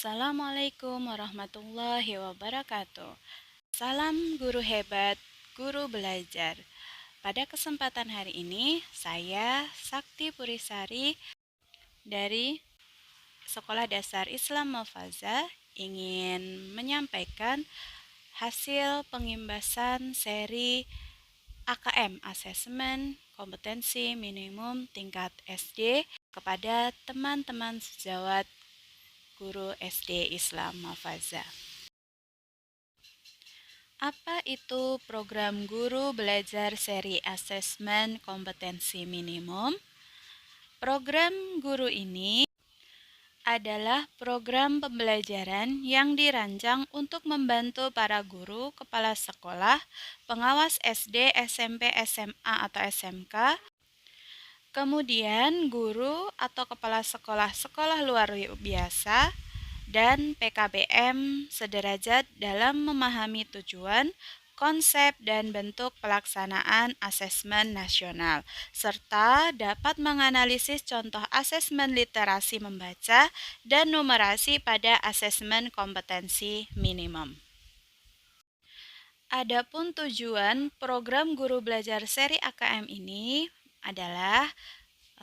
Assalamualaikum warahmatullahi wabarakatuh. Salam guru hebat, guru belajar. Pada kesempatan hari ini, saya Sakti Purisari dari Sekolah Dasar Islam Mufaza ingin menyampaikan hasil pengimbasan seri AKM Asesmen Kompetensi Minimum Tingkat SD kepada teman-teman sejawat guru SD Islam Mufaza. Apa itu program guru belajar seri asesmen kompetensi minimum? Program guru ini adalah program pembelajaran yang dirancang untuk membantu para guru, kepala sekolah, pengawas SD, SMP, SMA, atau SMK, kemudian guru atau kepala sekolah luar biasa, dan PKBM sederajat dalam memahami tujuan, konsep, dan bentuk pelaksanaan asesmen nasional, serta dapat menganalisis contoh asesmen literasi membaca dan numerasi pada asesmen kompetensi minimum. Adapun tujuan program guru belajar seri AKM ini adalah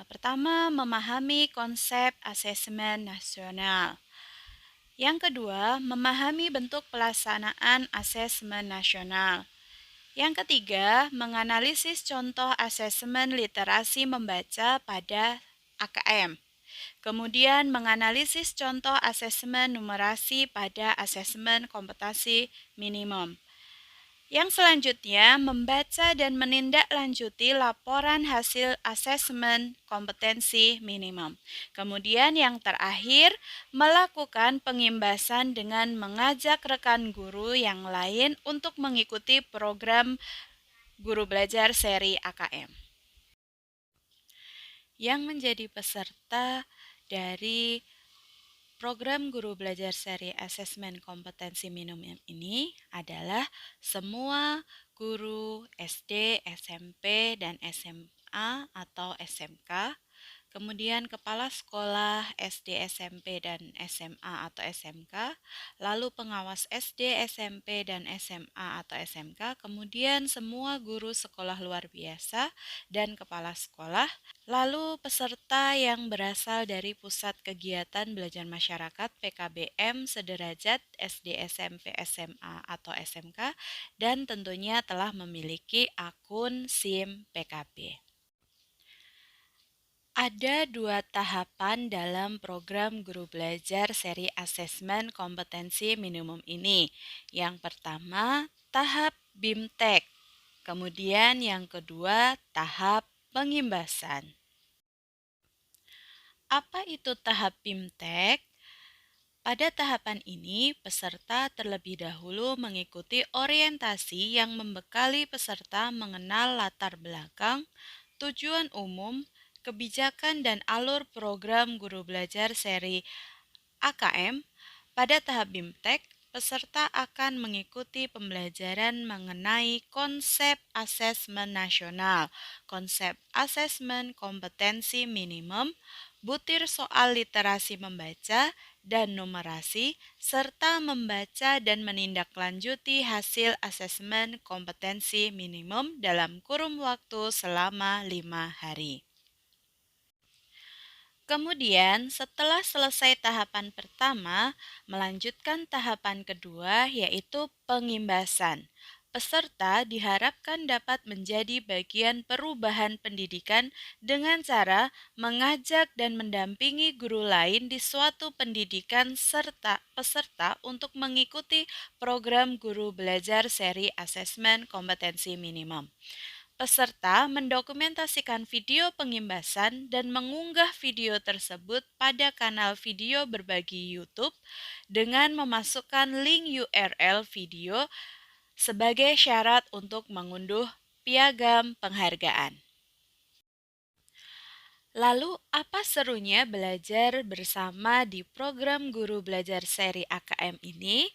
pertama, memahami konsep asesmen nasional. Yang kedua, memahami bentuk pelaksanaan asesmen nasional. Yang ketiga, menganalisis contoh asesmen literasi membaca pada AKM. Kemudian, menganalisis contoh asesmen numerasi pada asesmen kompetensi minimum. Yang selanjutnya, membaca dan menindaklanjuti laporan hasil asesmen kompetensi minimum. Kemudian yang terakhir, melakukan pengimbasan dengan mengajak rekan guru yang lain untuk mengikuti program guru belajar seri AKM. Yang menjadi peserta dari program guru belajar seri asesmen kompetensi minimum ini adalah semua guru SD, SMP, dan SMA atau SMK, kemudian kepala sekolah SD, SMP, dan SMA atau SMK, lalu pengawas SD, SMP, dan SMA atau SMK, kemudian semua guru sekolah luar biasa dan kepala sekolah, lalu peserta yang berasal dari Pusat Kegiatan Belajar Masyarakat PKBM sederajat SD, SMP, SMA, atau SMK, dan tentunya telah memiliki akun SIM PKB. Ada dua tahapan dalam program guru belajar seri asesmen kompetensi minimum ini. Yang pertama, tahap BIMTEK. Kemudian yang kedua, tahap pengimbasan. Apa itu tahap BIMTEK? Pada tahapan ini, peserta terlebih dahulu mengikuti orientasi yang membekali peserta mengenal latar belakang, tujuan umum, kebijakan dan alur program guru belajar seri AKM. Pada tahap BIMTEK, peserta akan mengikuti pembelajaran mengenai konsep asesmen nasional, konsep asesmen kompetensi minimum, butir soal literasi membaca dan numerasi, serta membaca dan menindaklanjuti hasil asesmen kompetensi minimum dalam kurun waktu selama 5 hari. Kemudian, setelah selesai tahapan pertama, melanjutkan tahapan kedua, yaitu pengimbasan. Peserta diharapkan dapat menjadi bagian perubahan pendidikan dengan cara mengajak dan mendampingi guru lain di suatu pendidikan serta peserta untuk mengikuti program guru belajar seri asesmen kompetensi minimum. Peserta mendokumentasikan video pengimbasan dan mengunggah video tersebut pada kanal video berbagi YouTube dengan memasukkan link URL video sebagai syarat untuk mengunduh piagam penghargaan. Lalu, apa serunya belajar bersama di program guru belajar seri AKM ini?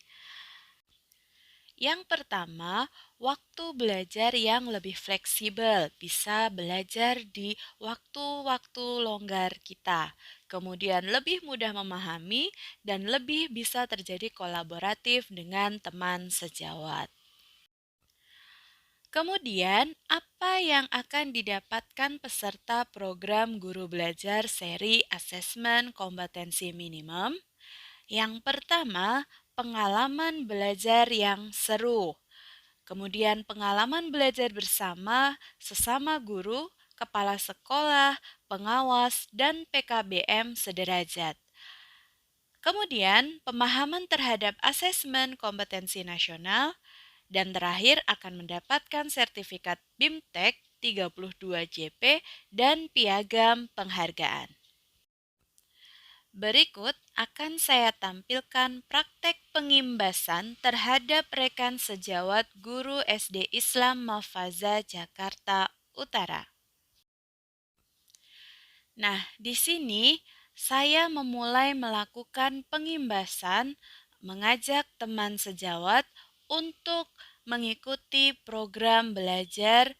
Yang pertama, waktu belajar yang lebih fleksibel, bisa belajar di waktu-waktu longgar kita. Kemudian lebih mudah memahami dan lebih bisa terjadi kolaboratif dengan teman sejawat. Kemudian, apa yang akan didapatkan peserta program Guru Belajar seri Asesmen Kompetensi Minimum? Yang pertama, pengalaman belajar yang seru. Kemudian pengalaman belajar bersama sesama guru, kepala sekolah, pengawas, dan PKBM sederajat. Kemudian, pemahaman terhadap asesmen kompetensi nasional, dan terakhir akan mendapatkan sertifikat BIMTEK 32 JP dan piagam penghargaan. Berikut akan saya tampilkan praktek pengimbasan terhadap rekan sejawat guru SD Islam Malfaza Jakarta Utara. Nah, di sini saya memulai melakukan pengimbasan, mengajak teman sejawat untuk mengikuti program belajar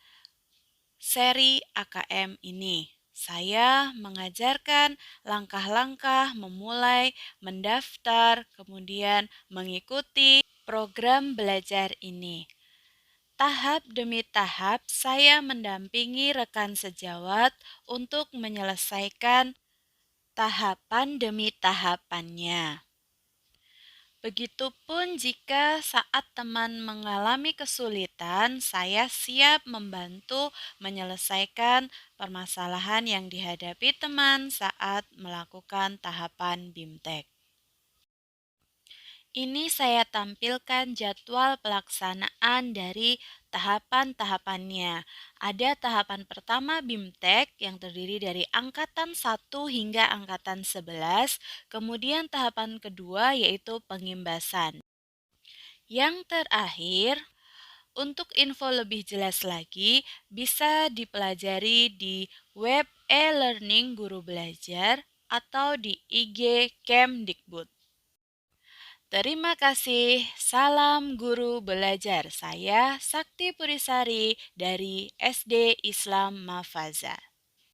seri AKM ini. Saya mengajarkan langkah-langkah memulai, mendaftar, kemudian mengikuti program belajar ini. Tahap demi tahap, saya mendampingi rekan sejawat untuk menyelesaikan tahapan demi tahapannya. Begitupun jika saat teman mengalami kesulitan, saya siap membantu menyelesaikan permasalahan yang dihadapi teman saat melakukan tahapan BIMTEK. Ini saya tampilkan jadwal pelaksanaan dari tahapan-tahapannya. Ada tahapan pertama BIMTEK yang terdiri dari angkatan 1 hingga angkatan 11, kemudian tahapan kedua yaitu pengimbasan. Yang terakhir, untuk info lebih jelas lagi, bisa dipelajari di web e-learning Guru Belajar atau di IG Kemdikbud. Terima kasih. Salam Guru Belajar. Saya Sakti Purisari dari SD Islam Mafaza.